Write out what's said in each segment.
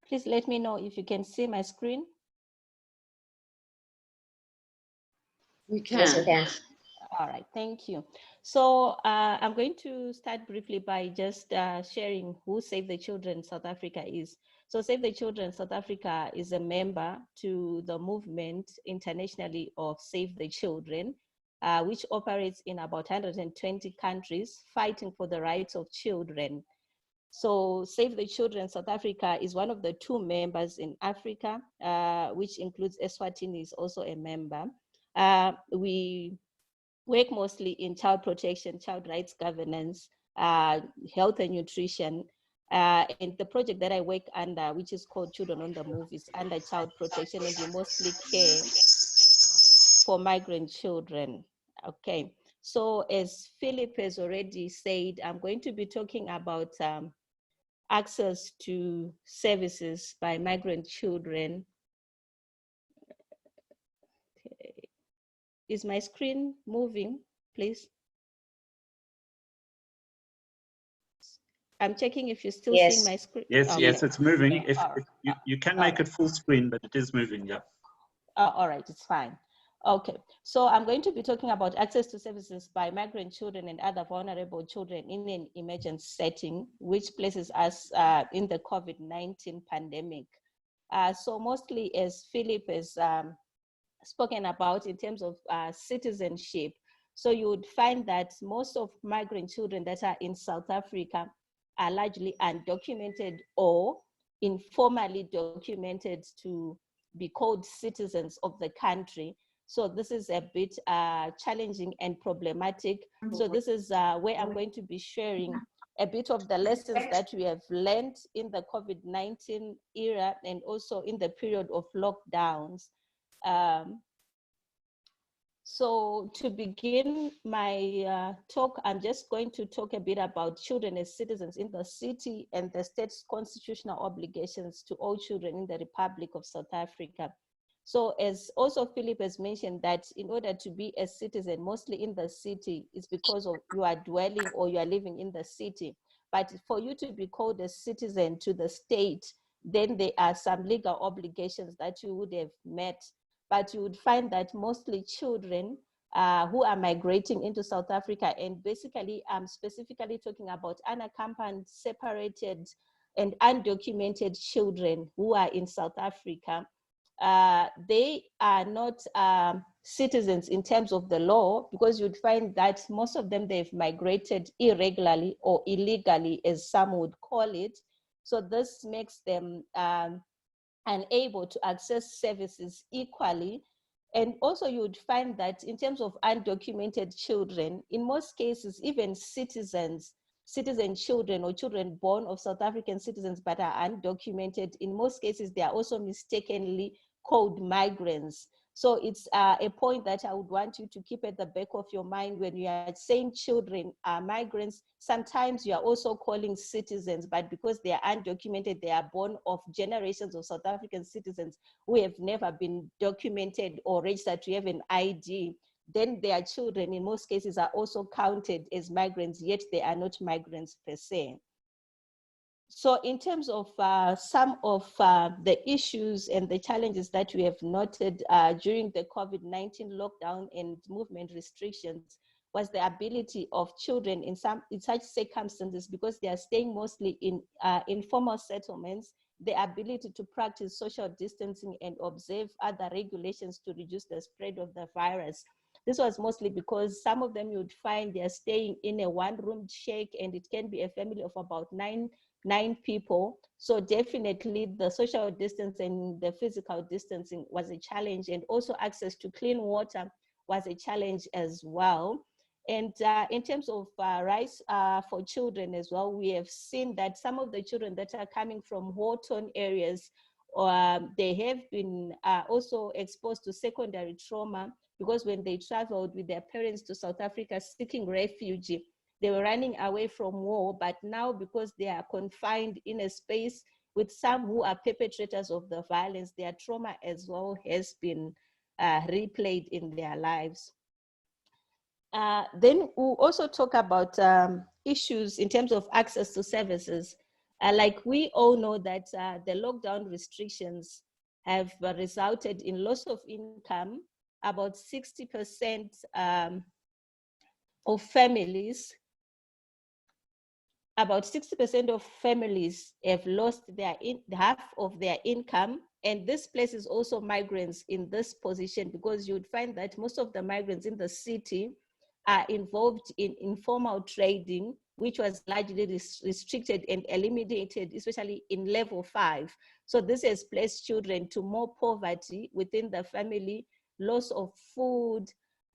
Please let me know if you can see my screen. We can. Yes, we can. All right, thank you. So I'm going to start briefly by just sharing who Save the Children South Africa is. So Save the Children South Africa is a member to the movement internationally of Save the Children, which operates in about 120 countries fighting for the rights of children. So Save the Children South Africa is one of the 2 members in Africa, which includes Eswatini is also a member. We work mostly in child protection, child rights governance, health and nutrition. And the project that I work under, which is called Children on the Move, is under child protection, and we mostly care for migrant children. Okay, so as Philip has already said, I'm going to be talking about access to services by migrant children. Okay. Is my screen moving, please? I'm checking if you're still seeing my screen. Yes, okay. yes, it's moving. If you can make right. it full screen, but it is moving, yeah. All right, it's fine. Okay, so I'm going to be talking about access to services by migrant children and other vulnerable children in an emergency setting, which places us in the COVID-19 pandemic. So mostly, as Philip has spoken about in terms of citizenship, so you would find that most of migrant children that are in South Africa are largely undocumented or informally documented to be called citizens of the country. So this is a bit challenging and problematic. So this is where I'm going to be sharing a bit of the lessons that we have learned in the COVID-19 era and also in the period of lockdowns. So to begin my talk, I'm just going to talk a bit about children as citizens in the city and the state's constitutional obligations to all children in the Republic of South Africa. So as also Philip has mentioned, that in order to be a citizen, mostly in the city, it's because of you are dwelling or you are living in the city. But for you to be called a citizen to the state, then there are some legal obligations that you would have met. But you would find that mostly children who are migrating into South Africa, and basically I'm specifically talking about unaccompanied, separated, and undocumented children who are in South Africa, they are not citizens in terms of the law, because you'd find that most of them, they've migrated irregularly or illegally, as some would call it. So this makes them unable to access services equally. And also you would find that in terms of undocumented children, in most cases, even citizen children or children born of South African citizens but are undocumented, in most cases, they are also mistakenly called migrants. So it's a point that I would want you to keep at the back of your mind when you are saying children are migrants. Sometimes you are also calling citizens, but because they are undocumented, they are born of generations of South African citizens who have never been documented or registered to have an ID. Then their children, in most cases, are also counted as migrants, yet they are not migrants per se. So in terms of some of the issues and the challenges that we have noted during the COVID-19 lockdown and movement restrictions was the ability of children in such circumstances, because they are staying mostly in informal settlements, the ability to practice social distancing and observe other regulations to reduce the spread of the virus. This was mostly because some of them you would find they are staying in a one-room shack, and it can be a family of about nine people. So definitely the social distance and the physical distancing was a challenge, and also access to clean water was a challenge as well. And in terms of rights for children as well, we have seen that some of the children that are coming from war-torn areas, they have been also exposed to secondary trauma, because when they traveled with their parents to South Africa seeking refuge, they were running away from war, but now because they are confined in a space with some who are perpetrators of the violence, their trauma as well has been replayed in their lives. Then we'll also talk about issues in terms of access to services. Like we all know that the lockdown restrictions have resulted in loss of income. About 60% of families have lost half of their income. And this places also migrants in this position, because you would find that most of the migrants in the city are involved in informal trading, which was largely restricted and eliminated, especially in level 5. So this has placed children to more poverty within the family, loss of food,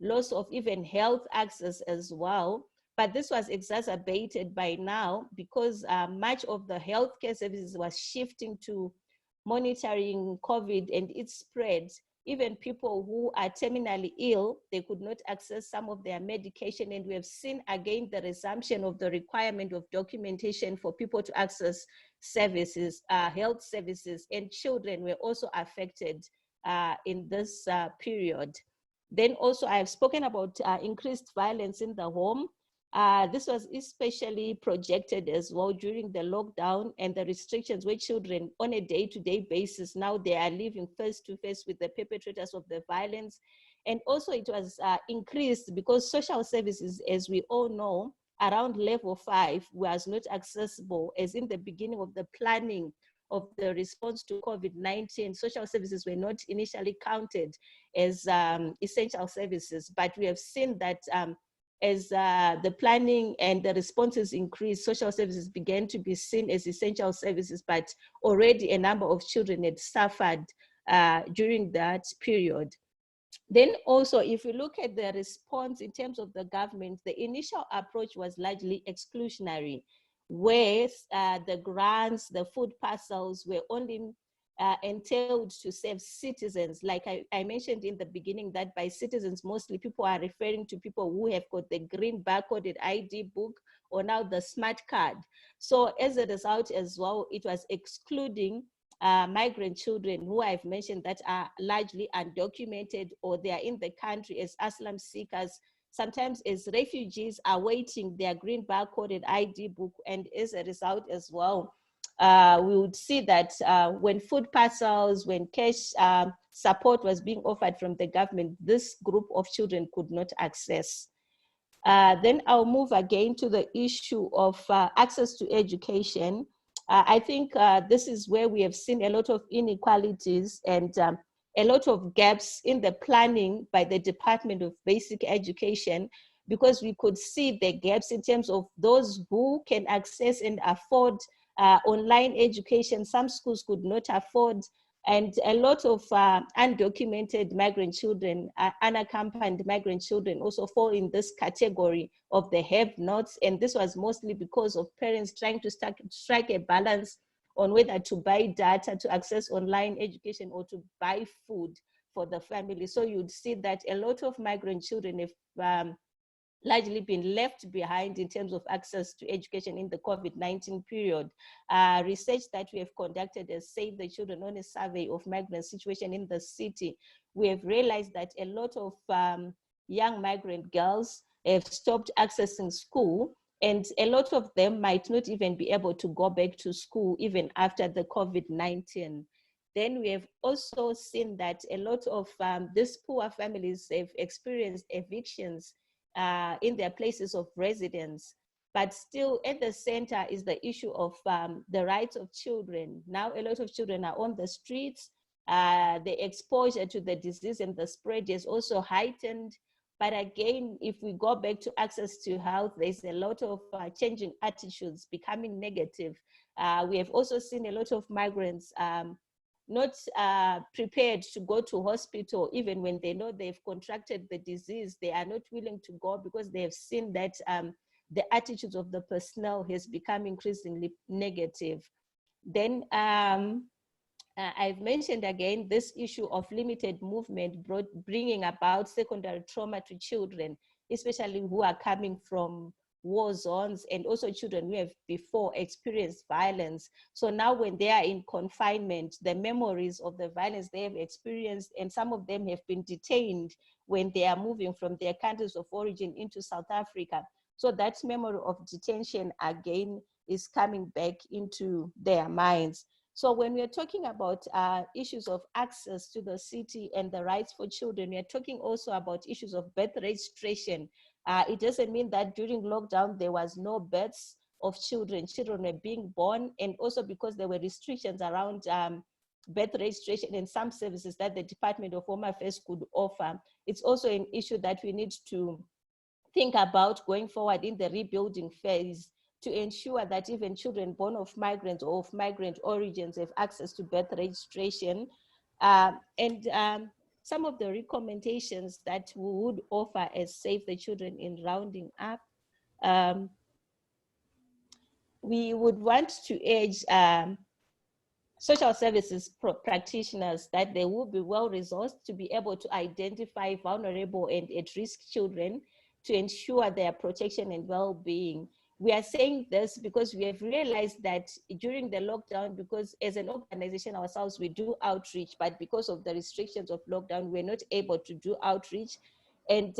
loss of even health access as well. But this was exacerbated by now because much of the healthcare services was shifting to monitoring COVID and its spread. Even people who are terminally ill, they could not access some of their medication. And we have seen again the resumption of the requirement of documentation for people to access services, health services, and children were also affected in this period. Then also I have spoken about increased violence in the home. This was especially projected as well during the lockdown and the restrictions, where children on a day-to-day basis, now they are living face to face with the perpetrators of the violence. And also it was increased because social services, as we all know, around level 5 was not accessible, as in the beginning of the planning of the response to COVID-19, social services were not initially counted as essential services, but we have seen that as the planning and the responses increased, social services began to be seen as essential services, but already a number of children had suffered during that period. Then also, if you look at the response in terms of the government, the initial approach was largely exclusionary, where the grants, the food parcels were only entailed to serve citizens. Like I mentioned in the beginning, that by citizens, mostly people are referring to people who have got the green barcoded ID book or now the smart card. So as a result as well, it was excluding migrant children who I've mentioned that are largely undocumented, or they are in the country as asylum seekers, sometimes as refugees awaiting their green barcoded ID book. And as a result as well, we would see that when food parcels, when cash support was being offered from the government, this group of children could not access. Then I'll move again to the issue of access to education. I think this is where we have seen a lot of inequalities and a lot of gaps in the planning by the Department of Basic Education, because we could see the gaps in terms of those who can access and afford online education. Some schools could not afford, and a lot of undocumented migrant children, unaccompanied migrant children also fall in this category of the have-nots. And this was mostly because of parents trying to strike a balance on whether to buy data to access online education or to buy food for the family. So you'd see that a lot of migrant children have largely been left behind in terms of access to education in the COVID-19 period. Research that we have conducted as Save the Children on a survey of migrant situation in the city, we have realized that a lot of young migrant girls have stopped accessing school, and a lot of them might not even be able to go back to school even after the COVID-19. Then we have also seen that a lot of these poor families have experienced evictions in their places of residence. But still at the center is the issue of the rights of children. Now a lot of children are on the streets. The exposure to the disease and the spread is also heightened. But again, if we go back to access to health, there's a lot of changing attitudes becoming negative. We have also seen a lot of migrants not prepared to go to hospital. Even when they know they've contracted the disease, they are not willing to go because they have seen that the attitudes of the personnel has become increasingly negative. Then I've mentioned again this issue of limited movement bringing about secondary trauma to children, especially who are coming from war zones, and also children who have before experienced violence. So now when they are in confinement, the memories of the violence they have experienced, and some of them have been detained when they are moving from their countries of origin into South Africa. So that memory of detention again is coming back into their minds. So when we are talking about issues of access to the city and the rights for children, we are talking also about issues of birth registration. It doesn't mean that during lockdown there was no births of children. Children were being born, and also because there were restrictions around birth registration and some services that the Department of Home Affairs could offer. It's also an issue that we need to think about going forward in the rebuilding phase, to ensure that even children born of migrants or of migrant origins have access to birth registration. Some of the recommendations that we would offer as Save the Children in rounding up, we would want to urge social services practitioners that they will be well-resourced to be able to identify vulnerable and at-risk children to ensure their protection and well-being. We are saying this because we have realized that during the lockdown, because as an organization ourselves, we do outreach, but because of the restrictions of lockdown, we're not able to do outreach. And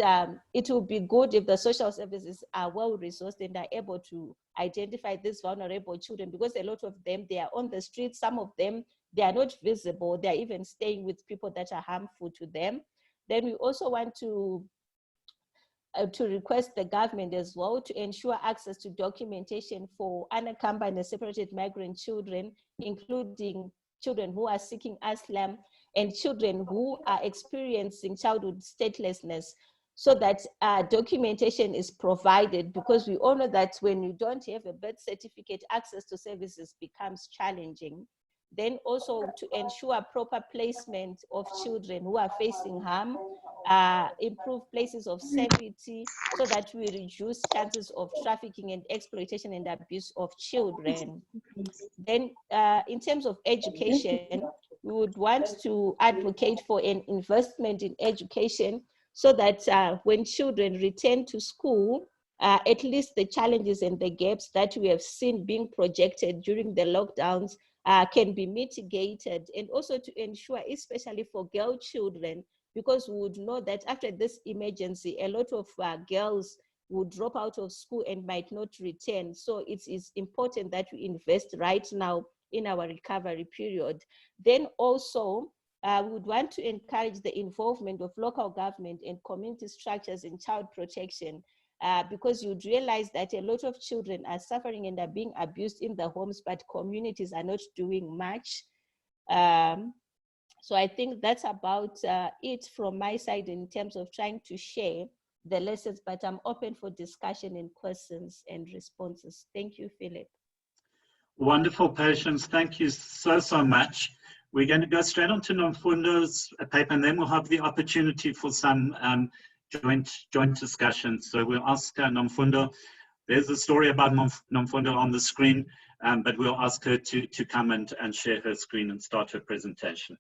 it will be good if the social services are well-resourced and are able to identify these vulnerable children, because a lot of them, they are on the streets. Some of them, they are not visible. They're even staying with people that are harmful to them. Then we also want to request the government as well to ensure access to documentation for unaccompanied and separated migrant children, including children who are seeking asylum and children who are experiencing childhood statelessness, so that documentation is provided, because we all know that when you don't have a birth certificate, access to services becomes challenging. Then also to ensure proper placement of children who are facing harm, improve places of safety so that we reduce chances of trafficking and exploitation and abuse of children. Then in terms of education, we would want to advocate for an investment in education so that when children return to school, at least the challenges and the gaps that we have seen being projected during the lockdowns can be mitigated, and also to ensure, especially for girl children, because we would know that after this emergency, a lot of girls would drop out of school and might not return. So it is important that we invest right now in our recovery period. Then also, we would want to encourage the involvement of local government and community structures in child protection, because you'd realize that a lot of children are suffering and are being abused in the homes, but communities are not doing much. So I think that's about it from my side in terms of trying to share the lessons, but I'm open for discussion and questions and responses. Thank you, Philip. Wonderful, Patience. Thank you so much. We're going to go straight on to Nomfundo's paper, and then we'll have the opportunity for some joint discussion. So we'll ask Nomfundo. There's a story about Nomfundo on the screen, but we'll ask her to come and share her screen and start her presentation.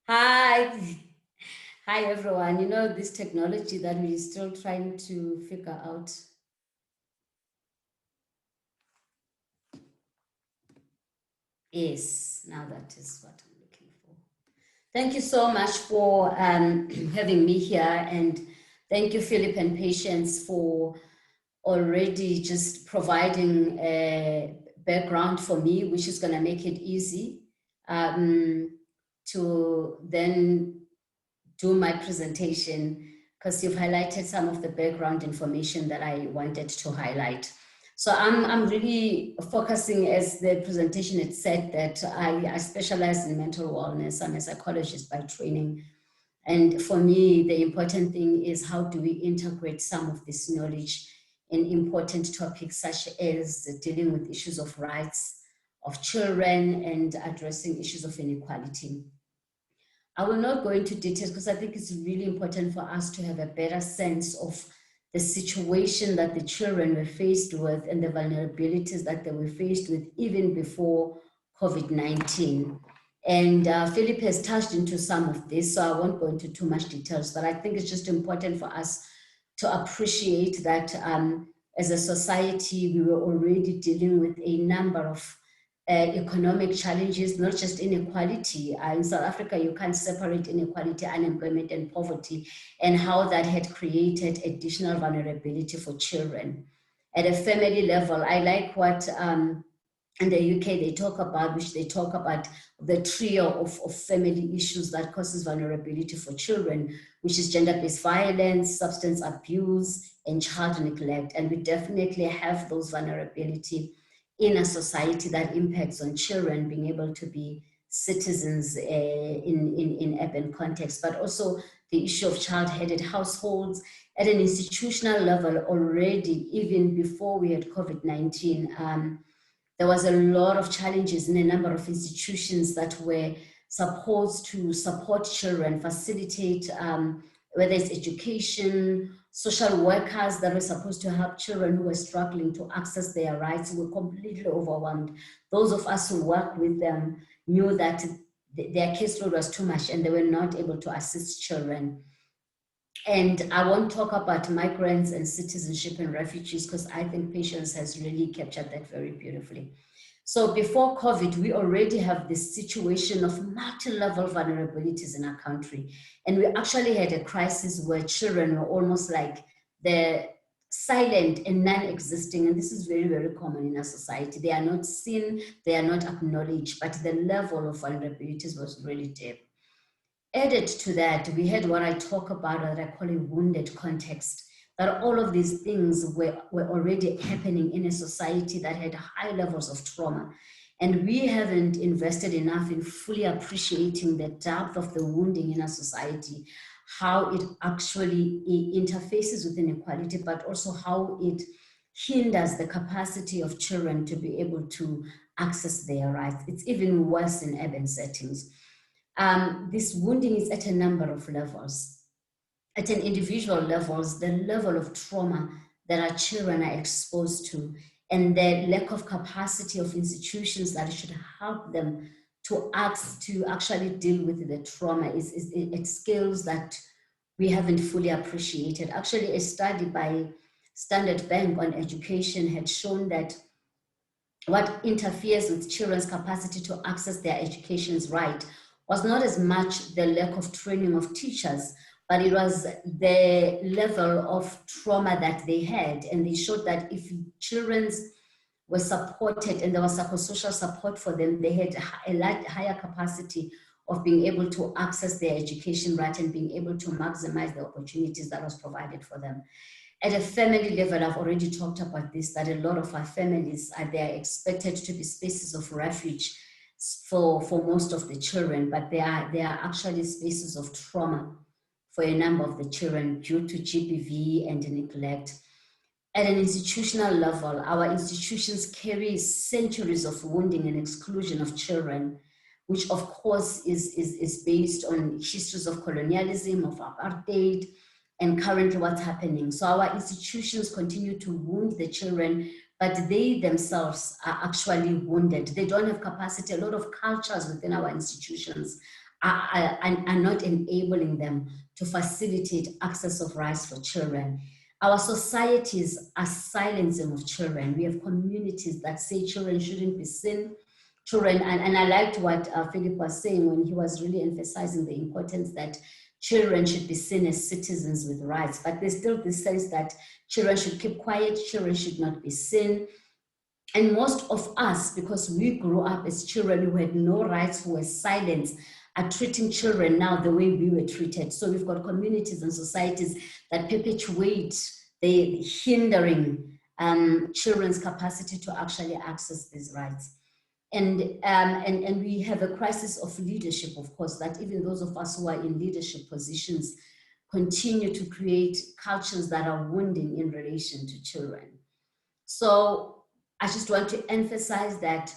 Hi. Hi, everyone. You know, this technology that we're still trying to figure out. Yes, now that is what I'm looking for. Thank you so much for having me here. And thank you, Philip and Patience, for already just providing a background for me, which is going to make it easy to then do my presentation, because you've highlighted some of the background information that I wanted to highlight. So I'm really focusing, as the presentation had said, that I specialize in mental wellness. I'm a psychologist by training. And for me, the important thing is how do we integrate some of this knowledge in important topics such as dealing with issues of rights of children and addressing issues of inequality. I will not go into details because I think it's really important for us to have a better sense of the situation that the children were faced with and the vulnerabilities that they were faced with even before COVID-19. And Philip has touched into some of this, so I won't go into too much details, but I think it's just important for us to appreciate that as a society, we were already dealing with a number of economic challenges, not just inequality. In South Africa, you can't separate inequality, unemployment, and poverty, and how that had created additional vulnerability for children. At a family level, I like what in the UK they talk about, which they talk about the trio of family issues that causes vulnerability for children, which is gender-based violence, substance abuse, and child neglect. And we definitely have those vulnerability in a society that impacts on children being able to be citizens in urban context, but also the issue of child-headed households at an institutional level already, even before we had COVID-19. There was a lot of challenges in a number of institutions that were supposed to support children, facilitate, whether it's education, social workers that were supposed to help children who were struggling to access their rights were completely overwhelmed. Those of us who worked with them knew that their caseload was too much and they were not able to assist children. And I won't talk about migrants and citizenship and refugees because I think Patience has really captured that very beautifully. So before COVID, we already have this situation of multi-level vulnerabilities in our country. And we actually had a crisis where children were almost like the silent and non-existing. And this is very, very common in our society. They are not seen, they are not acknowledged, but the level of vulnerabilities was really deep. Added to that, we had what I talk about that I call a wounded context, that all of these things were already happening in a society that had high levels of trauma. And we haven't invested enough in fully appreciating the depth of the wounding in our society, how it actually interfaces with inequality, but also how it hinders the capacity of children to be able to access their rights. It's even worse in urban settings. This wounding is at a number of levels. At an individual levels, the level of trauma that our children are exposed to and the lack of capacity of institutions that should help them to actually deal with the trauma is at scales that we haven't fully appreciated. Actually, a study by Standard Bank on education had shown that what interferes with children's capacity to access their education's right was not as much the lack of training of teachers, but it was the level of trauma that they had. And they showed that if children were supported and there was psychosocial support for them, they had a lot higher capacity of being able to access their education right and being able to maximize the opportunities that was provided for them. At a family level, I've already talked about this, that a lot of our families they are expected to be spaces of refuge for most of the children, but they are actually spaces of trauma for a number of the children due to GBV and neglect. At an institutional level, our institutions carry centuries of wounding and exclusion of children, which of course is based on histories of colonialism, of apartheid, and currently what's happening. So our institutions continue to wound the children, but they themselves are actually wounded. They don't have capacity. A lot of cultures within our institutions are not enabling them to facilitate access of rights for children. Our societies are silencing of children. We have communities that say children shouldn't be seen. Children, and I liked what Philip was saying when he was really emphasizing the importance that children should be seen as citizens with rights, but there's still this sense that children should keep quiet, children should not be seen. And most of us, because we grew up as children who had no rights, who were silenced, are treating children now the way we were treated. So we've got communities and societies that perpetuate the hindering children's capacity to actually access these rights. And we have a crisis of leadership, of course, that even those of us who are in leadership positions continue to create cultures that are wounding in relation to children. So I just want to emphasize that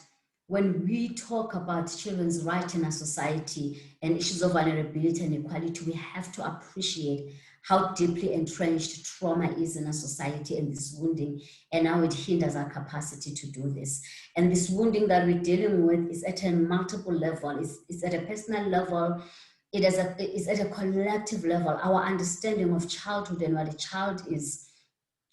when we talk about children's rights in our society and issues of vulnerability and equality, we have to appreciate how deeply entrenched trauma is in our society and this wounding, and how it hinders our capacity to do this. And this wounding that we're dealing with is at a multiple level. It's at a personal level, it's at a collective level. Our understanding of childhood and what a child is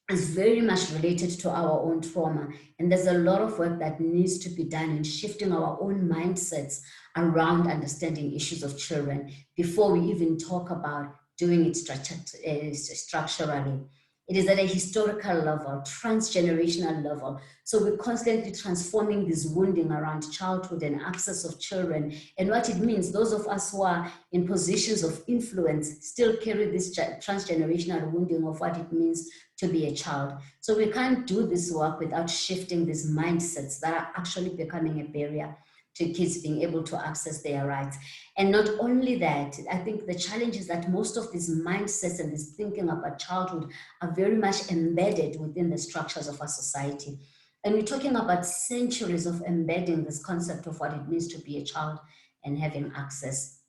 very much related to our own trauma. And there's a lot of work that needs to be done in shifting our own mindsets around understanding issues of children before we even talk about doing it structurally. It is at a historical level, transgenerational level. So we're constantly transforming this wounding around childhood and access of children. And what it means, those of us who are in positions of influence still carry this transgenerational wounding of what it means to be a child. So we can't do this work without shifting these mindsets that are actually becoming a barrier to kids being able to access their rights. And not only that, I think the challenge is that most of these mindsets and this thinking about childhood are very much embedded within the structures of our society. And we're talking about centuries of embedding this concept of what it means to be a child and having access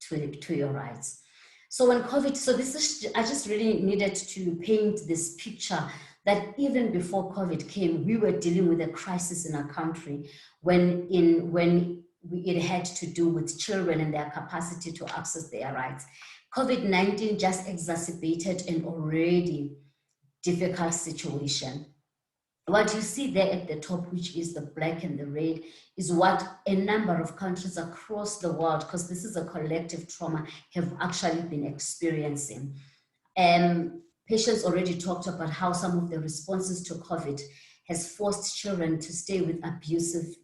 to your rights. So when COVID, I just really needed to paint this picture that even before COVID came, we were dealing with a crisis in our country when it had to do with children and their capacity to access their rights. COVID-19 just exacerbated an already difficult situation. What you see there at the top, which is the black and the red, is what a number of countries across the world, because this is a collective trauma, have actually been experiencing. Patients already talked about how some of the responses to COVID has forced children to stay with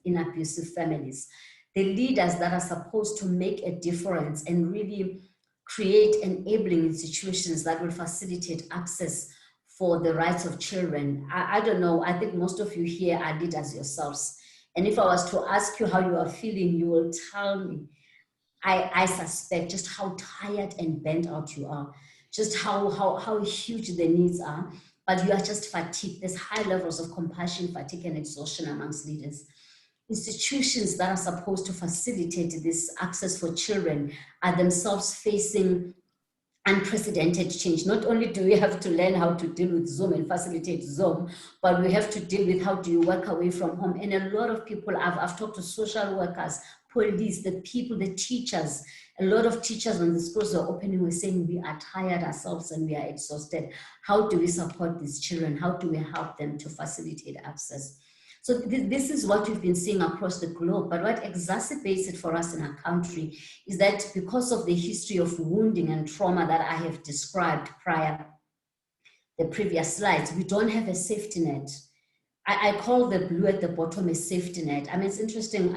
in abusive families. The leaders that are supposed to make a difference and really create enabling institutions that will facilitate access for the rights of children. I don't know, I think most of you here are leaders yourselves. And if I was to ask you how you are feeling, you will tell me. I suspect just how tired and bent out you are, just how huge the needs are, but you are just fatigued. There's high levels of compassion, fatigue, and exhaustion amongst leaders. Institutions that are supposed to facilitate this access for children are themselves facing unprecedented change. Not only do we have to learn how to deal with Zoom and facilitate Zoom, but we have to deal with how do you work away from home. And a lot of people, I've talked to social workers, police, the people, the teachers. A lot of teachers when the schools are opening were saying we are tired ourselves and we are exhausted. How do we support these children? How do we help them to facilitate access? So this is what we've been seeing across the globe, but what exacerbates it for us in our country is that because of the history of wounding and trauma that I have described prior, the previous slides, we don't have a safety net. I call the blue at the bottom a safety net. I mean, it's interesting.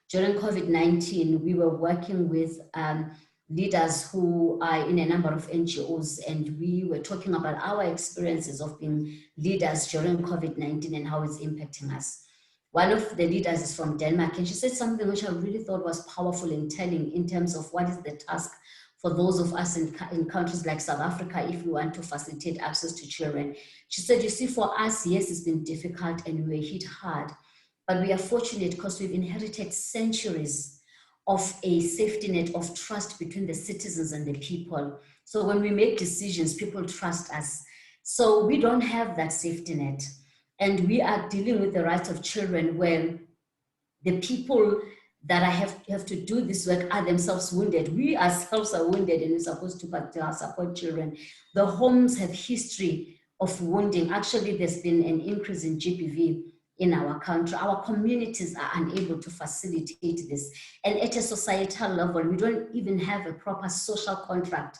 During COVID-19, we were working with leaders who are in a number of NGOs, and we were talking about our experiences of being leaders during COVID-19 and how it's impacting us. One of the leaders is from Denmark, and she said something which I really thought was powerful and telling in terms of what is the task for those of us in countries like South Africa if we want to facilitate access to children. She said, you see, for us, yes, it's been difficult and we were hit hard, but we are fortunate because we've inherited centuries of a safety net of trust between the citizens and the people. So when we make decisions, people trust us. So we don't have that safety net. And we are dealing with the rights of children where the people that have to do this work are themselves wounded. We ourselves are wounded and we're supposed to support children. The homes have history of wounding. Actually, there's been an increase in GBV in our country. Our communities are unable to facilitate this. And at a societal level, we don't even have a proper social contract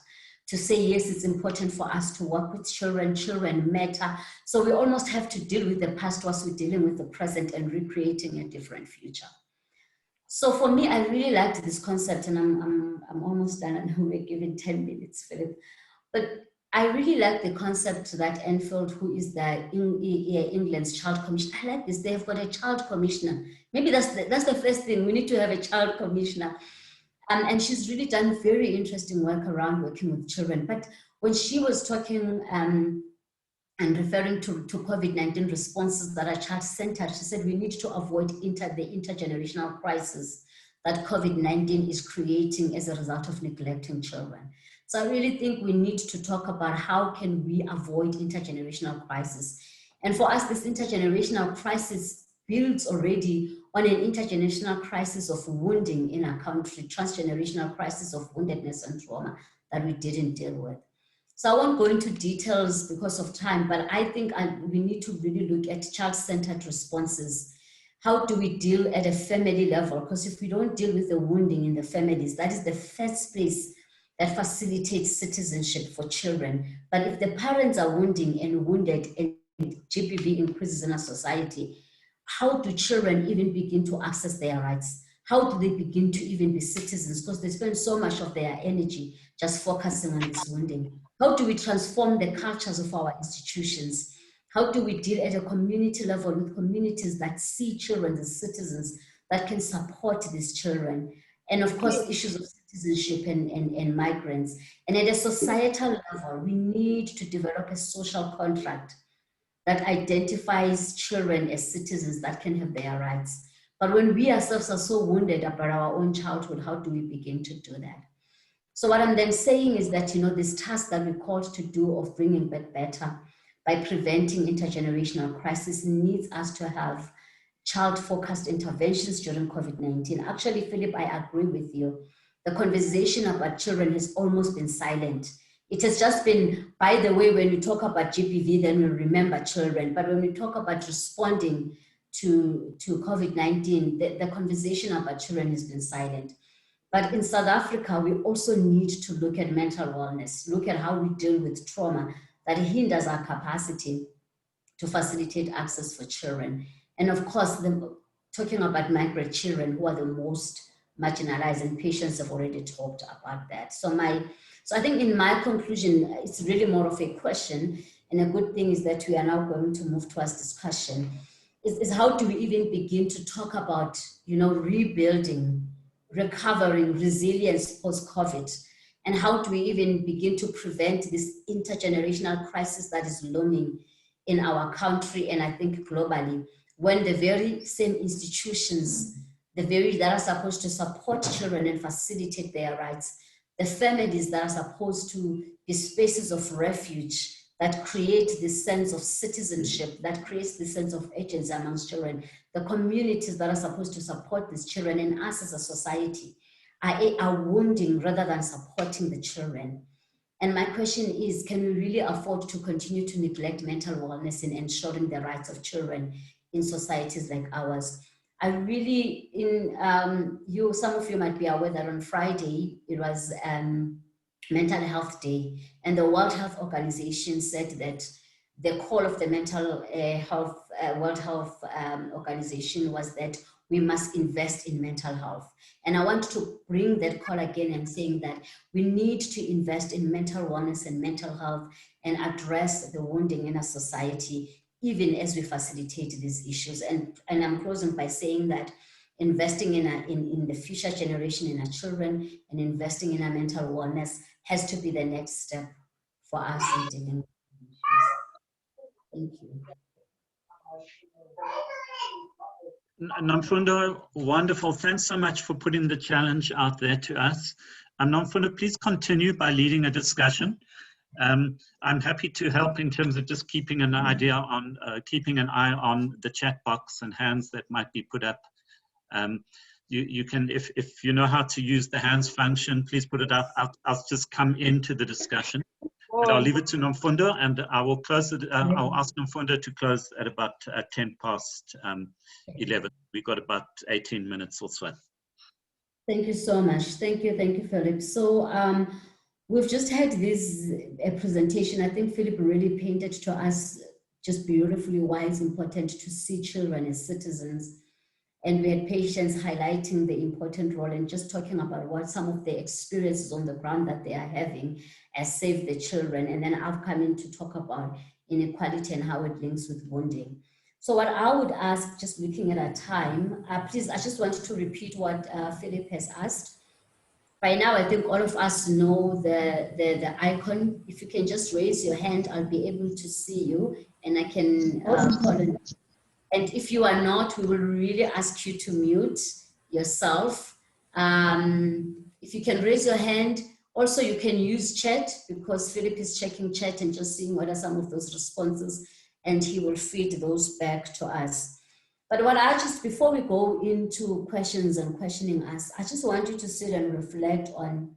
to say, yes, it's important for us to work with children, children matter. So we almost have to deal with the past whilst we're dealing with the present and recreating a different future. So for me, I really liked this concept, and I'm almost done. I know we're given 10 minutes, Philip. But I really like the concept that Enfield, who is England's child commissioner, I like this. They have got a child commissioner. Maybe that's the first thing. We need to have a child commissioner. And she's really done very interesting work around working with children. But when she was talking and referring to COVID-19 responses that are child-centered, she said we need to avoid the intergenerational crisis that COVID-19 is creating as a result of neglecting children. So I really think we need to talk about how can we avoid intergenerational crisis. And for us, this intergenerational crisis builds already on an intergenerational crisis of wounding in our country, transgenerational crisis of woundedness and trauma that we didn't deal with. So I won't go into details because of time, but I think we need to really look at child-centered responses. How do we deal at a family level? Because if we don't deal with the wounding in the families, that is the first place that facilitates citizenship for children. But if the parents are wounding and wounded and GBV increases in our society, how do children even begin to access their rights? How do they begin to even be citizens? Because they spend so much of their energy just focusing on this wounding. How do we transform the cultures of our institutions? How do we deal at a community level with communities that see children as citizens that can support these children? And of course, issues of citizenship and migrants. And at a societal level, we need to develop a social contract that identifies children as citizens that can have their rights. But when we ourselves are so wounded about our own childhood, how do we begin to do that? So what I'm then saying is that, this task that we're called to do of bringing back better by preventing intergenerational crisis needs us to have child-focused interventions during COVID-19. Actually, Philip, I agree with you. The conversation about children has almost been silent. It has just been, by the way, when we talk about GBV, then we remember children. But when we talk about responding to COVID-19, the conversation about children has been silent. But in South Africa, we also need to look at mental wellness, look at how we deal with trauma that hinders our capacity to facilitate access for children. And of course, talking about migrant children who are the most marginalized, and patients have already talked about that. So I think in my conclusion, it's really more of a question, and a good thing is that we are now going to move towards discussion, is how do we even begin to talk about, rebuilding, recovering, resilience post-COVID, and how do we even begin to prevent this intergenerational crisis that is looming in our country and I think globally, when the very same institutions, that are supposed to support children and facilitate their rights, the families that are supposed to be spaces of refuge that create this sense of citizenship, that creates this sense of agency amongst children, the communities that are supposed to support these children and us as a society are wounding rather than supporting the children. And my question is, can we really afford to continue to neglect mental wellness in ensuring the rights of children in societies like ours? I really, some of you might be aware that on Friday, it was Mental Health Day, and the World Health Organization said that the call of the Mental Health World Health Organization was that we must invest in mental health. And I want to bring that call again and saying that we need to invest in mental wellness and mental health and address the wounding in our society, even as we facilitate these issues. And I'm closing by saying that investing in the future generation, in our children, and investing in our mental wellness has to be the next step for us in dealing with issues. Thank you. Nomfundo, wonderful. Thanks so much for putting the challenge out there to us. Nomfundo, please continue by leading a discussion. I'm happy to help in terms of just keeping an eye on the chat box and hands that might be put up. You can, if you know how to use the hands function, please put it up. I'll just come into the discussion. But I'll leave it to Nomfundo, and I will close it. I'll ask Nomfundo to close at about 10 past 11. We've got about 18 minutes or so. Thank you so much. Thank you, Philip. So we've just had a presentation. I think Philip really painted to us just beautifully why it's important to see children as citizens. And we had patients highlighting the important role and just talking about what some of the experiences on the ground that they are having as Save the Children. And then I've come in to talk about inequality and how it links with wounding. So what I would ask, just looking at our time, please, I just wanted to repeat what Philip has asked. By now, I think all of us know the icon. If you can just raise your hand, I'll be able to see you, and I can call on. And if you are not, we will really ask you to mute yourself. If you can raise your hand, also you can use chat, because Philip is checking chat and just seeing what are some of those responses, and he will feed those back to us. But what I just, before we go into questions and questioning us, I just want you to sit and reflect on,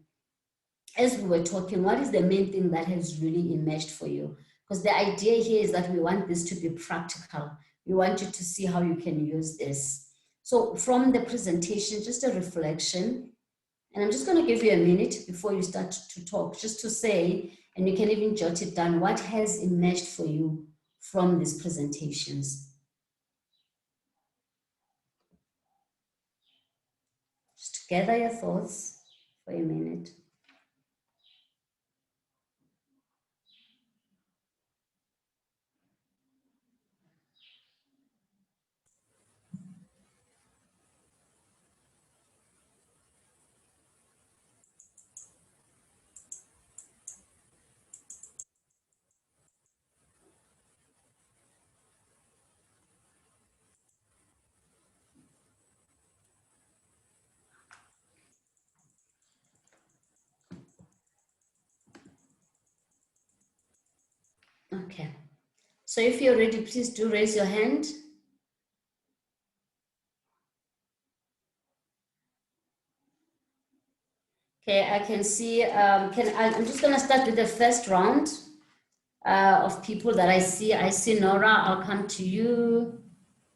as we were talking, what is the main thing that has really emerged for you? Because the idea here is that we want this to be practical. We want you to see how you can use this. So from the presentation, just a reflection, and I'm just going to give you a minute before you start to talk, just to say, and you can even jot it down, what has emerged for you from these presentations. Just gather your thoughts for a minute. Okay. So if you're ready, please do raise your hand. Okay, I can see, I'm just gonna start with the first round of people that I see. I see Nora, I'll come to you.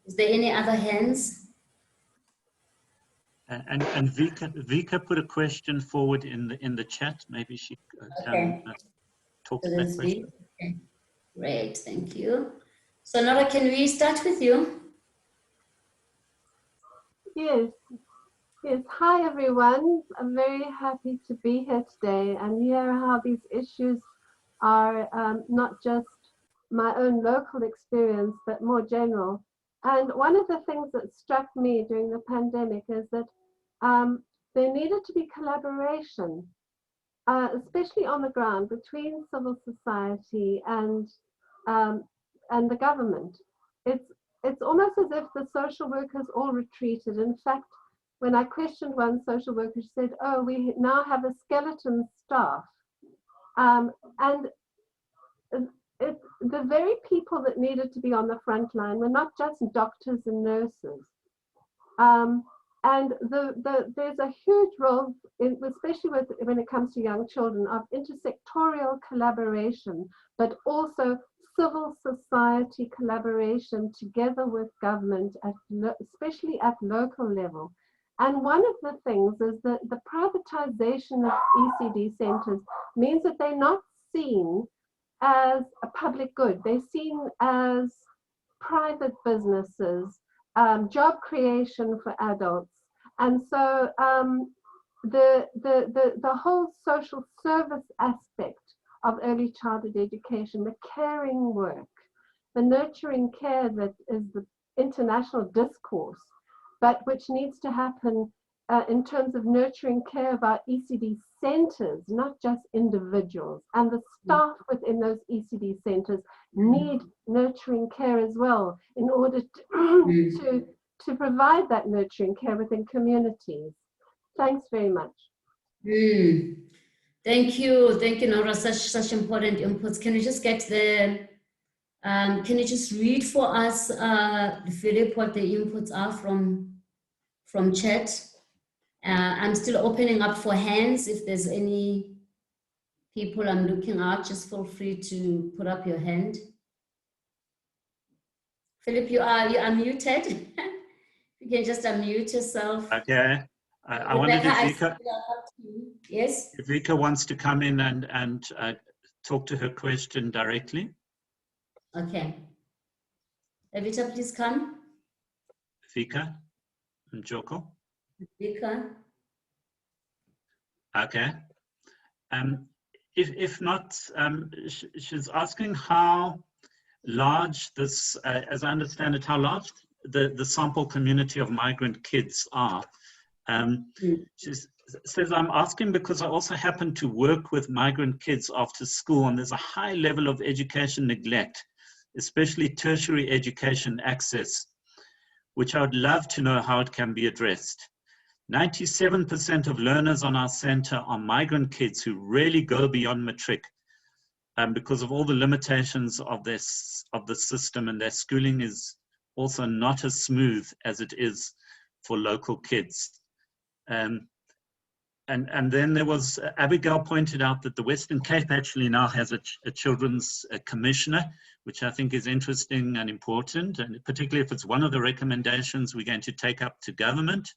Is there any other hands? And Vika put a question forward in the chat. Maybe she can talk to that question. Okay. Great, thank you. So Nora, can we start with you? Yes. Yes, hi everyone. I'm very happy to be here today and hear how these issues are not just my own local experience, but more general. And one of the things that struck me during the pandemic is that there needed to be collaboration, especially on the ground between civil society and the government. It's almost as if the social workers all retreated. In fact, when I questioned one social worker, she said, "Oh, we now have a skeleton staff." And the very people that needed to be on the front line were not just doctors and nurses. And there's a huge role, especially when it comes to young children, of intersectorial collaboration, but also civil society collaboration together with government, especially at local level. And one of the things is that the privatization of ECD centers means that they're not seen as a public good. They're seen as private businesses, job creation for adults. And so the whole social service aspect of early childhood education, the caring work, the nurturing care that is the international discourse, but which needs to happen in terms of nurturing care of our ECD centers, not just individuals. And the staff within those ECD centers need nurturing care as well in order to provide that nurturing care within communities. Thanks very much. Thank you, Nora, such important inputs. Can you just get the, can you just read for us, Philip, what the inputs are from chat? I'm still opening up for hands. If there's any people I'm looking at, just feel free to put up your hand. Philip, you are muted. You can just unmute yourself. Okay. I wondered if Vika, yes? if Vika wants to come in and talk to her question directly. Okay. Evita, please come. Vika and Joko. Vika. Okay. If not, she's asking how large this, as I understand it, how large the sample community of migrant kids are. She says, I'm asking because I also happen to work with migrant kids after school, and there's a high level of education neglect, especially tertiary education access, which I would love to know how it can be addressed. 97% of learners on our center are migrant kids who really go beyond matric because of all the limitations of the system, and their schooling is also not as smooth as it is for local kids. And then there was, Abigail pointed out that the Western Cape actually now has a children's commissioner, which I think is interesting and important, and particularly if it's one of the recommendations we're going to take up to government.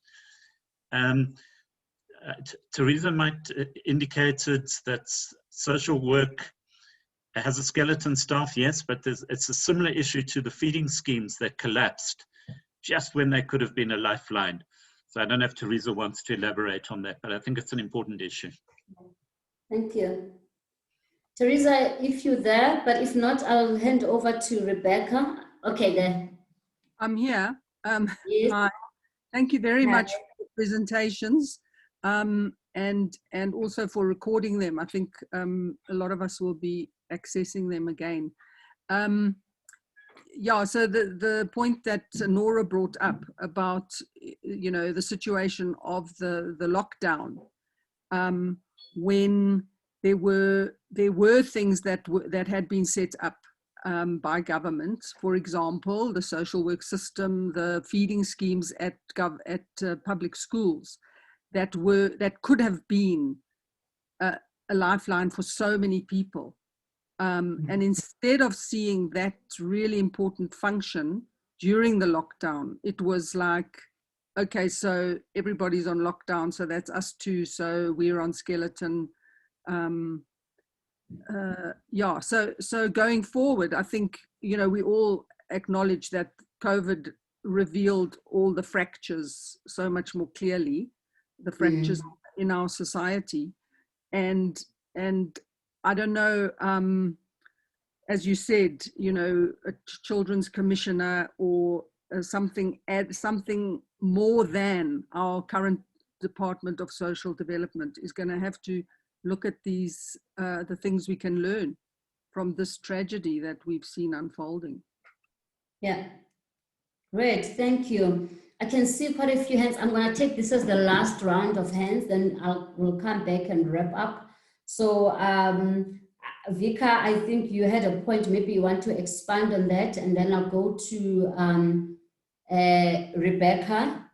Teresa might indicated that social work has a skeleton staff, yes, but it's a similar issue to the feeding schemes that collapsed just when they could have been a lifeline. So I don't know if Teresa wants to elaborate on that, but I think it's an important issue. Thank you. Teresa, if you're there, but if not, I'll hand over to Rebecca. Okay, then. I'm here. Yes. Hi. Thank you very Hi. much for the presentations and also for recording them. I think a lot of us will be accessing them again. Yeah, so the point that Nora brought up about, you know, the situation of the lockdown, when there were things that had been set up by government, for example, the social work system, the feeding schemes at public schools, that could have been a lifeline for so many people. And instead of seeing that really important function during the lockdown, it was like, okay, so everybody's on lockdown, so that's us too, so we're on skeleton. Yeah, so going forward, I think, you know, we all acknowledge that COVID revealed all the fractures so much more clearly, the fractures in our society. And I don't know, as you said, you know, a children's commissioner or something more than our current Department of Social Development is going to have to look at these, the things we can learn from this tragedy that we've seen unfolding. Yeah, great, thank you. I can see quite a few hands. I'm going to take this as the last round of hands, then we'll come back and wrap up. So Vika, I think you had a point, maybe you want to expand on that, and then I'll go to Rebecca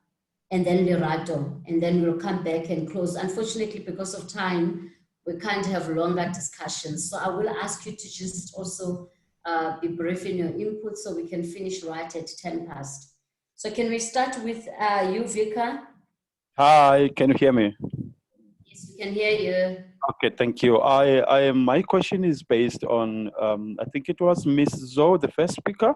and then Lerato, and then we'll come back and close. Unfortunately, because of time, we can't have longer discussions. So I will ask you to just also be brief in your input so we can finish right at 10 past. So can we start with you, Vika? Hi, can you hear me? Yes, we can hear you. Okay, thank you. My question is based on, I think it was Miss Zoe, the first speaker.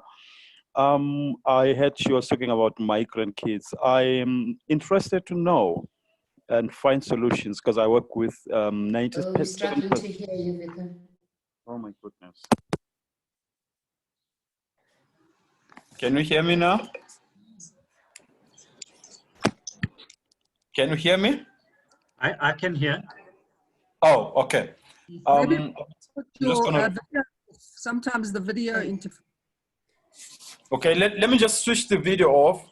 I heard she was talking about migrant kids. I'm interested to know and find solutions because I work with 90%. Oh, we're struggling to hear you, Vika. Oh my goodness. Can you hear me now? Can you hear me? I can hear. Oh, okay. Maybe Gonna... video, sometimes the video interferes. Okay, let me just switch the video off.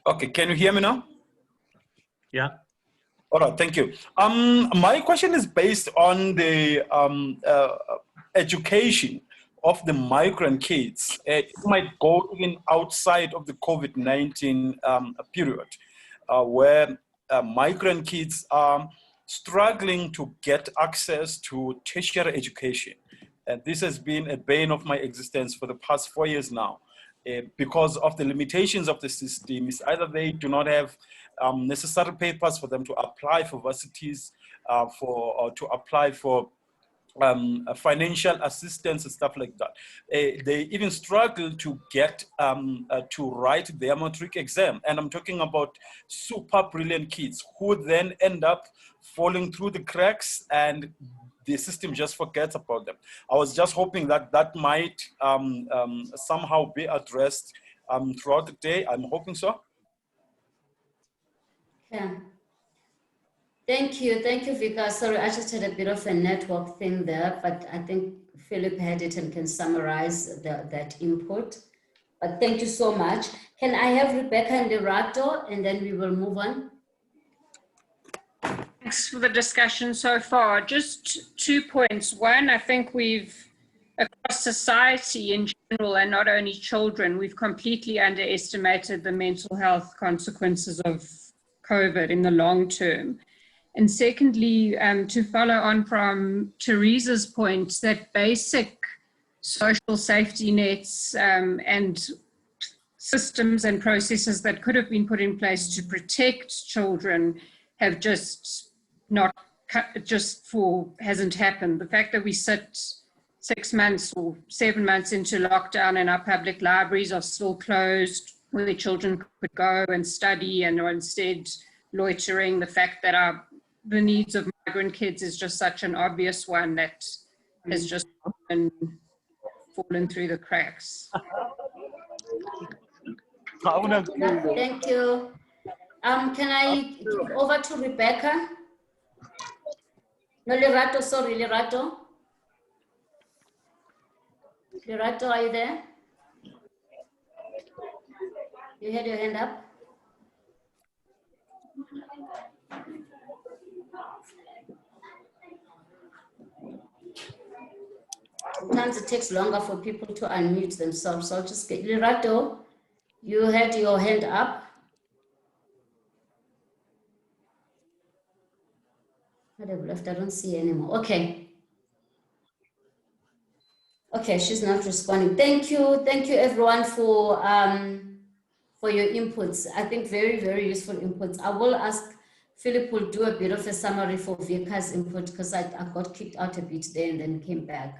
Okay, can you hear me now? Yeah. All right, thank you. My question is based on the education of the migrant kids. It might go even outside of the COVID-19 period, where migrant kids are struggling to get access to tertiary education. And this has been a bane of my existence for the past 4 years now. Because of the limitations of the system, is either they do not have necessary papers for them to apply for varsities, or to apply for financial assistance and stuff like that. They even struggle to get to write their matric exam. And I'm talking about super brilliant kids who then end up falling through the cracks and the system just forgets about them. I was just hoping that that might somehow be addressed throughout the day. I'm hoping so. Yeah. Thank you, Vika. Sorry, I just had a bit of a network thing there, but I think Philip had it and can summarize that input. But thank you so much. Can I have Rebecca and Lerato, and then we will move on? Thanks for the discussion so far. Just 2 points. One, I think we've, across society in general, and not only children, we've completely underestimated the mental health consequences of COVID in the long term. And secondly, to follow on from Teresa's point, that basic social safety nets and systems and processes that could have been put in place to protect children have just not, hasn't happened. The fact that we sit 6 months or 7 months into lockdown and our public libraries are still closed, where the children could go and study and are instead loitering, the fact that the needs of migrant kids is just such an obvious one that has just fallen through the cracks. Thank you. Can I give over to Rebecca? No, Lerato, sorry, Lerato. Lerato, are you there? You had your hand up? Sometimes it takes longer for people to unmute themselves. So I'll just get Lerato, you had your hand up. I'd have left, I don't see anymore. Okay. Okay, she's not responding. Thank you everyone for your inputs. I think very, very useful inputs. I will ask Philip will do a bit of a summary for Vika's input because I got kicked out a bit there and then came back.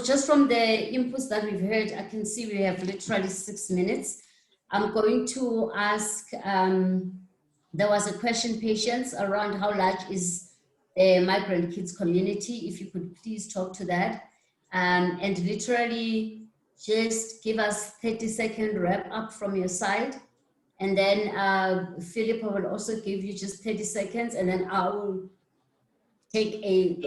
Just from the inputs that we've heard, I can see we have literally 6 minutes. I'm going to ask, there was a question, Patience, around how large is the migrant kids community. If you could please talk to that. And literally just give us 30-second wrap up from your side. And then Philip will also give you just 30 seconds and then I will take a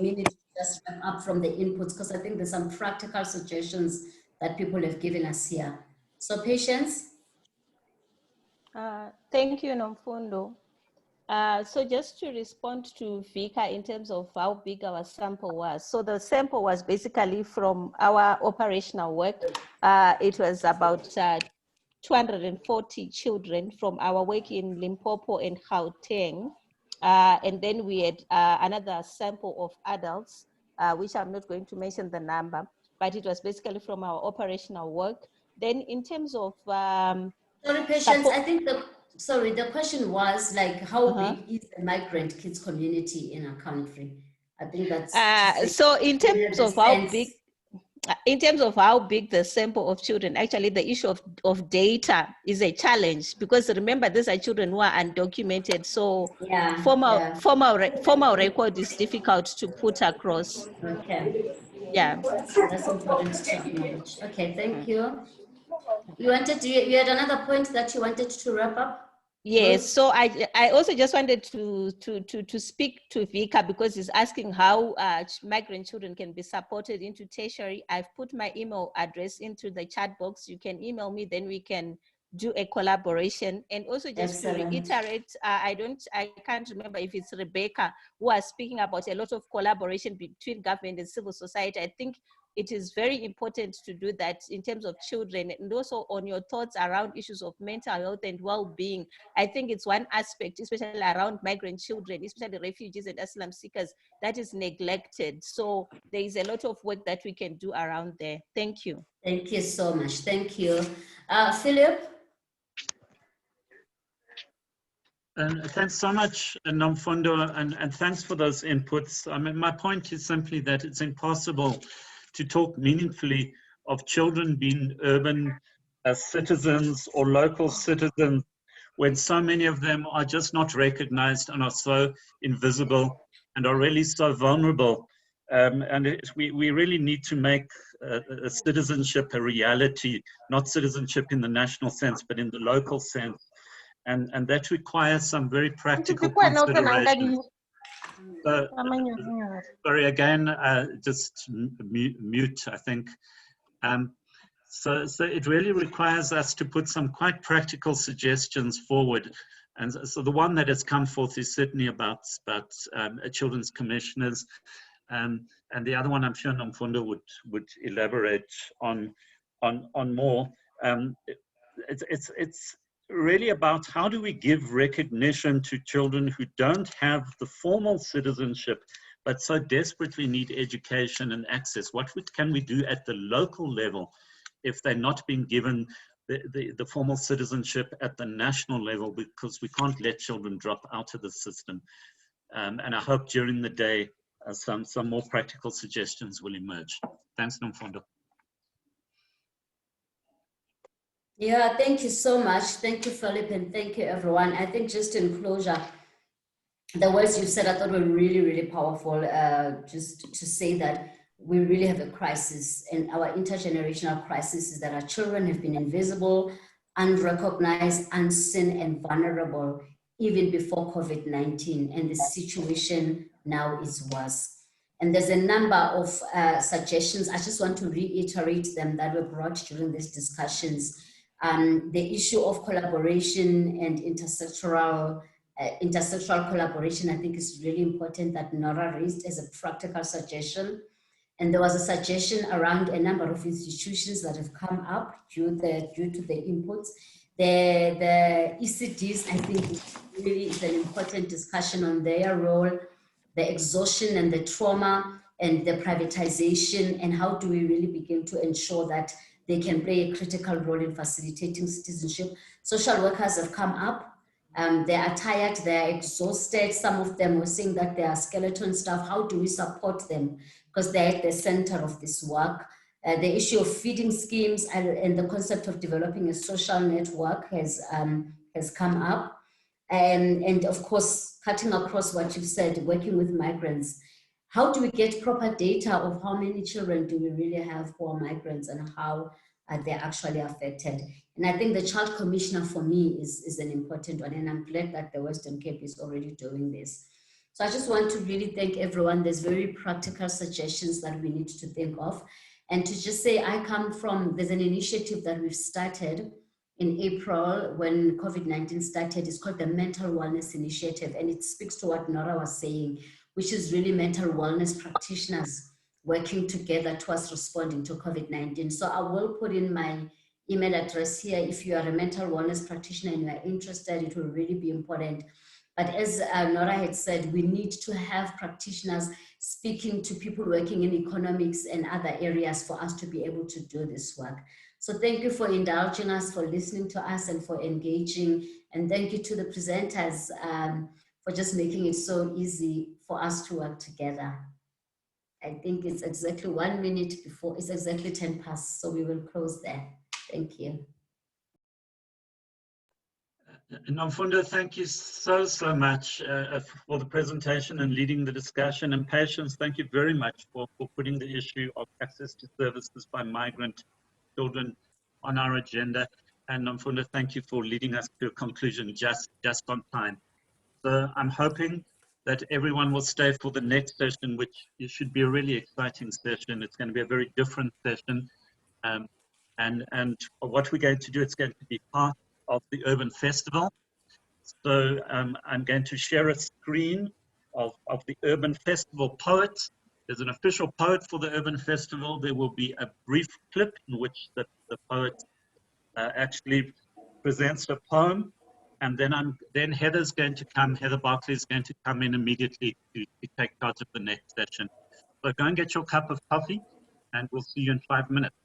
minute to just wrap up from the inputs because I think there's some practical suggestions that people have given us here. So Patience. Thank you, Nomfundo. So just to respond to Vika in terms of how big our sample was. So the sample was basically from our operational work. It was about 240 children from our work in Limpopo and Gauteng. And then we had another sample of adults, which I'm not going to mention the number, but it was basically from our operational work. Then in terms of sorry, Patience, I think the question was like, how big is the migrant kids community in our country? I think that's so in terms of how big, the sample of children, actually the issue of data is a challenge because remember these are children who are undocumented, so formal record is difficult to put across. Okay. Yeah, that's important to acknowledge. Okay, thank you. You had another point that you wanted to wrap up? Yes, so I also just wanted to speak to Vika because he's asking how migrant children can be supported into tertiary. I've put my email address into the chat box. You can email me, then we can do a collaboration. And also just to reiterate, I can't remember if it's Rebecca who was speaking about a lot of collaboration between government and civil society. I think it is very important to do that in terms of children and also on your thoughts around issues of mental health and well-being. I think it's one aspect, especially around migrant children, especially refugees and asylum seekers, that is neglected. So there is a lot of work that we can do around there. Thank you. Thank you so much. Thank you. Philip? And thanks so much, Nomfundo, and thanks for those inputs. I mean, my point is simply that it's impossible to talk meaningfully of children being urban citizens or local citizens when so many of them are just not recognized and are so invisible and are really so vulnerable. We really need to make citizenship a reality, not citizenship in the national sense, but in the local sense. and that requires some very practical considerations. So, sorry again, just mute, I think. So it really requires us to put some quite practical suggestions forward. And so the one that has come forth is certainly about children's commissioners. And the other one I'm sure Nomfundo would elaborate on more. It's really about how do we give recognition to children who don't have the formal citizenship but so desperately need education and access. What can we do at the local level if they're not being given the formal citizenship at the national level, because we can't let children drop out of the system. And I hope during the day some more practical suggestions will emerge. Thanks, Nomfundo. Yeah, thank you so much. Thank you, Philip, and thank you, everyone. I think just in closure, the words you said I thought were really, really powerful. Just to say that we really have a crisis, and our intergenerational crisis is that our children have been invisible, unrecognized, unseen, and vulnerable even before COVID-19, and the situation now is worse. And there's a number of suggestions. I just want to reiterate them that were brought during these discussions. The issue of collaboration and intersectoral collaboration, I think, is really important, that Nora raised as a practical suggestion. And there was a suggestion around a number of institutions that have come up due to the inputs. The ECDs, I think, really is an important discussion on their role, the exhaustion and the trauma and the privatization, and how do we really begin to ensure that they can play a critical role in facilitating citizenship. Social workers have come up. They are tired, they are exhausted. Some of them were saying that they are skeleton staff. How do we support them? Because they're at the center of this work. The issue of feeding schemes and the concept of developing a social network has come up. And of course, cutting across what you've said, working with migrants. How do we get proper data of how many children do we really have who are migrants and how they're actually affected? And I think the Child Commissioner for me is an important one, and I'm glad that the Western Cape is already doing this. So I just want to really thank everyone. There's very practical suggestions that we need to think of. And to just say, there's an initiative that we've started in April when COVID-19 started. It's called the Mental Wellness Initiative, and it speaks to what Nora was saying, which is really mental wellness practitioners working together towards responding to COVID-19. So I will put in my email address here. If you are a mental wellness practitioner and you are interested, it will really be important. But as Nora had said, we need to have practitioners speaking to people working in economics and other areas for us to be able to do this work. So thank you for indulging us, for listening to us, and for engaging. And thank you to the presenters for just making it so easy for us to work together. I think it's exactly 1 minute before, it's exactly 10 past, so we will close there. Thank you. Nomfundo, thank you so much for the presentation and leading the discussion. And Patience, thank you very much for putting the issue of access to services by migrant children on our agenda. And Nomfundo, thank you for leading us to a conclusion just on time. So I'm hoping that everyone will stay for the next session, which should be a really exciting session. It's going to be a very different session. And what we're going to do, it's going to be part of the Urban Festival. So I'm going to share a screen of the Urban Festival poets. There's an official poet for the Urban Festival. There will be a brief clip in which the poet actually presents a poem. And then Heather's going to come, Heather Barclay is going to come in immediately to take charge of the next session. So go and get your cup of coffee, and we'll see you in 5 minutes.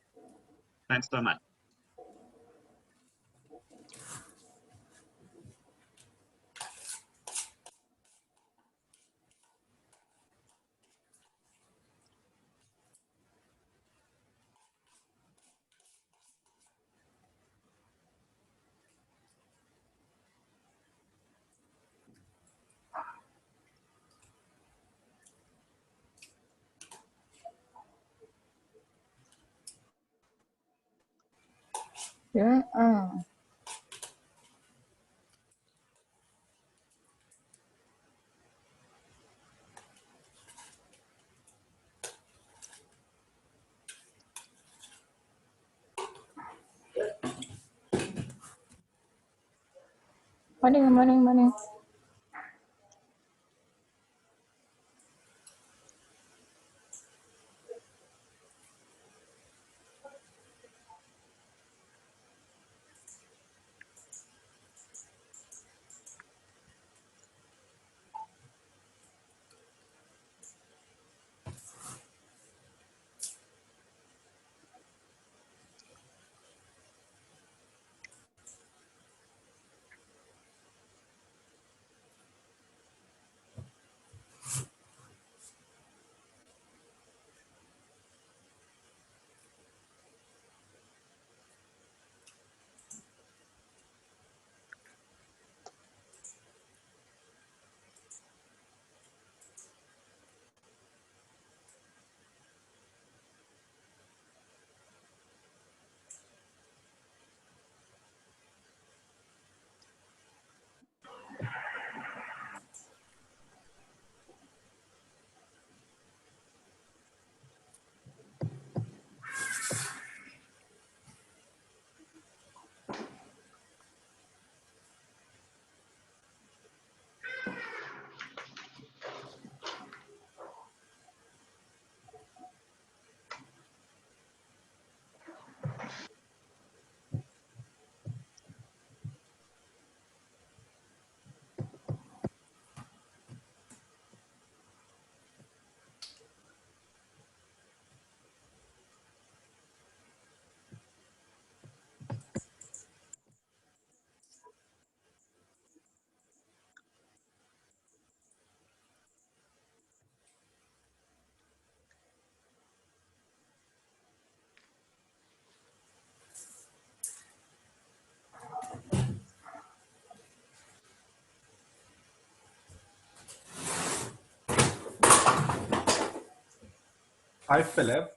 Thanks so much. Yeah. Morning, morning, morning. Hi, Philip.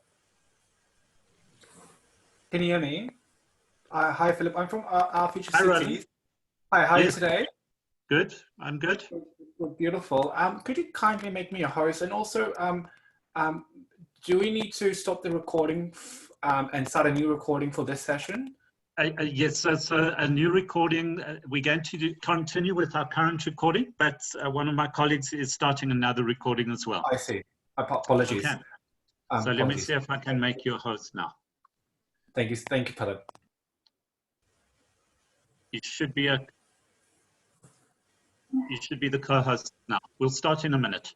Can you hear me? Hi, Philip. I'm from Our Future Hi, Roland. Cities. Hi, how are you Yes. today? Good. I'm good. Beautiful. Could you kindly make me a host? And also, do we need to stop the recording and start a new recording for this session? Yes, so a new recording. We're going to continue with our current recording, but one of my colleagues is starting another recording as well. I see. Apologies. Okay. So let me Apologies. see if I can make you a host now. Thank you, Philip. You should be the co-host now. We'll start in a minute.